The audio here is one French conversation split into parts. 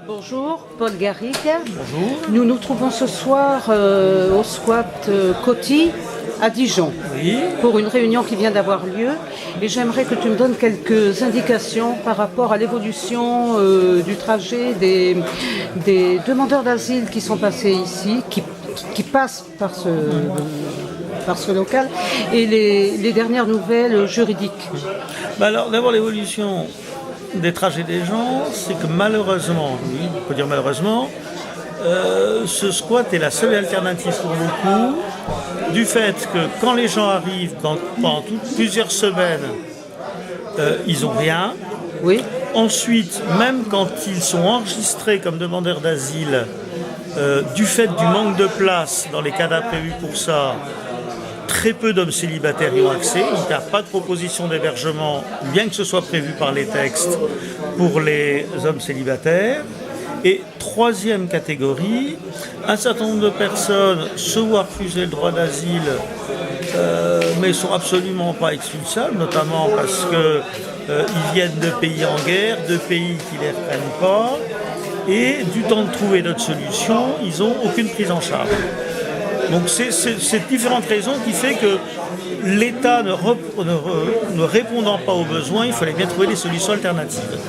Bonjour, Paul Garrigue. Bonjour. Nous nous trouvons ce soir au squat Coty à Dijon, Oui. pour une réunion qui vient d'avoir lieu. Et j'aimerais que tu me donnes quelques indications par rapport à l'évolution du trajet des demandeurs d'asile qui sont passés ici, qui passent par ce local, et les dernières nouvelles juridiques. Alors d'abord l'évolution des trajets des gens, c'est que malheureusement, oui, on peut dire malheureusement, ce squat est la seule alternative pour beaucoup, du fait que quand les gens arrivent pendant plusieurs semaines, ils n'ont rien. Oui. Ensuite, même quand ils sont enregistrés comme demandeurs d'asile, du fait du manque de place dans les cadres prévus pour ça, très peu d'hommes célibataires y ont accès. Il n'y a pas de proposition d'hébergement, bien que ce soit prévu par les textes, pour les hommes célibataires. Et troisième catégorie, un certain nombre de personnes se voient refuser le droit d'asile, mais ne sont absolument pas expulsables, notamment parce qu'ils viennent de pays en guerre, de pays qui ne les reprennent pas, et du temps de trouver d'autres solutions, ils n'ont aucune prise en charge. Donc c'est ces différentes raisons qui fait que l'État ne répondant pas aux besoins, il fallait bien trouver des solutions alternatives.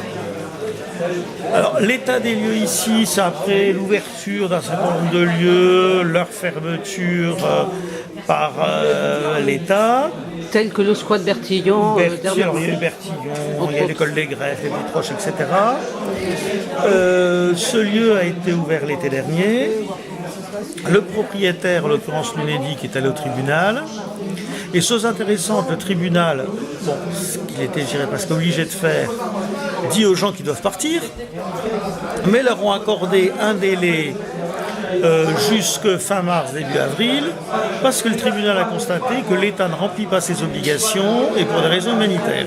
Alors l'état des lieux ici, c'est après l'ouverture d'un certain nombre de lieux, leur fermeture par l'État. Tel que le squat Bertillon. Alors, il y a eu Bertillon, il y a l'école des greffes, les Vitroches, etc. Ce lieu a été ouvert l'été dernier. Le propriétaire, en l'occurrence l'UNEDIC, est allé au tribunal. Et chose intéressante, le tribunal, ce qu'il était, je dirais, presque obligé de faire, dit aux gens qu'ils doivent partir, mais leur ont accordé un délai jusque fin mars, début avril, parce que le tribunal a constaté que l'État ne remplit pas ses obligations et pour des raisons humanitaires.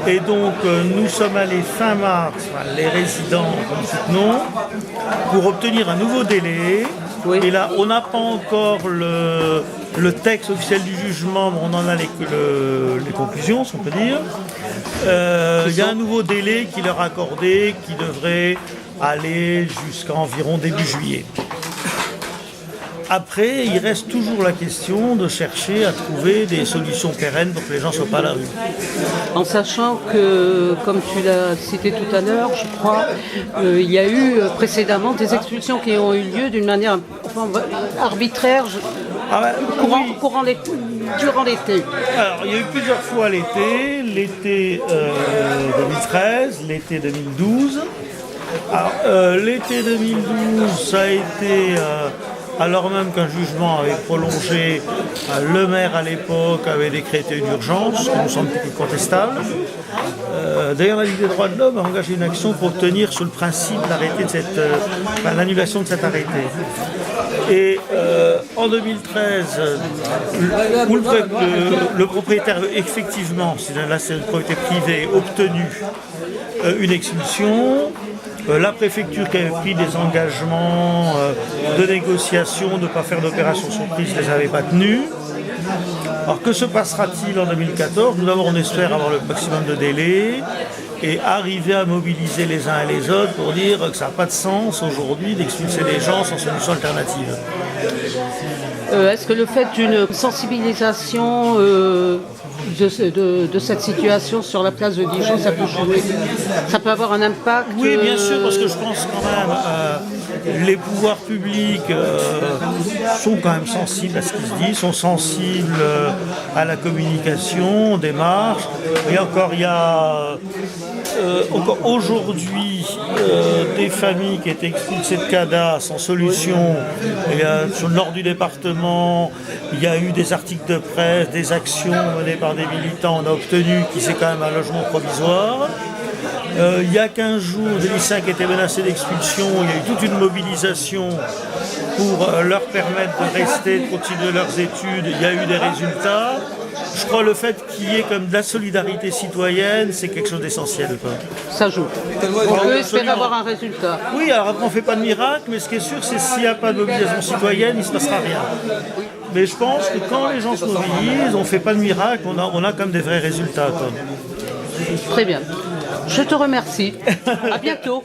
Et donc nous sommes allés fin mars, les résidents comme soutenons, pour obtenir un nouveau délai. Oui. Et là, on n'a pas encore le texte officiel du jugement, mais on en a les conclusions, si on peut dire. Il y a un nouveau délai qui leur est accordé, qui devrait aller jusqu'à environ début juillet. Après, il reste toujours la question de chercher à trouver des solutions pérennes pour que les gens ne soient pas à la rue. En sachant que, comme tu l'as cité tout à l'heure, je crois, il y a eu précédemment des expulsions qui ont eu lieu d'une manière arbitraire durant l'été. Alors, il y a eu plusieurs fois l'été 2013, l'été 2012. Alors, l'été 2012, ça a été... alors même qu'un jugement avait prolongé, le maire à l'époque avait décrété une urgence, qui nous semble plus contestable. D'ailleurs, la Ligue des droits de l'homme a engagé une action pour obtenir sur le principe l'annulation de cet arrêté. Et en 2013, où le propriétaire, effectivement, là c'est une propriété privée, obtenu une expulsion. La préfecture qui avait pris des engagements de négociation, de ne pas faire d'opération surprise, ne les avait pas tenus. Alors que se passera-t-il en 2014 ? Nous d'abord on espère avoir le maximum de délai et arriver à mobiliser les uns et les autres pour dire que ça n'a pas de sens aujourd'hui d'expulser les gens sans solution alternative. Est-ce que le fait d'une sensibilisation de cette situation sur la place de Dijon, ça peut jouer, ça peut avoir un impact? Oui, bien sûr, parce que je pense quand même les pouvoirs publics sont quand même sensibles à ce qui se dit, sont sensibles à la communication, aux démarches. Et encore, il y a aujourd'hui des familles qui étaient expulsées de CADA sans solution. Et, sur le nord du département, il y a eu des articles de presse, des actions menées par des militants. On a obtenu qu'ils aient quand même un logement provisoire. Il y a 15 jours, des lycéens qui étaient menacés d'expulsion. Il y a eu toute une mobilisation pour leur permettre de rester, de continuer leurs études. Il y a eu des résultats. Je crois que le fait qu'il y ait comme de la solidarité citoyenne, c'est quelque chose d'essentiel. Ça joue. On peut espérer avoir un résultat. Oui, alors après on ne fait pas de miracle, mais ce qui est sûr, c'est que s'il n'y a pas de mobilisation citoyenne, il ne se passera rien. Mais je pense que quand les gens se mobilisent, on ne fait pas de miracle, on a comme des vrais résultats. Très bien. Je te remercie. À bientôt.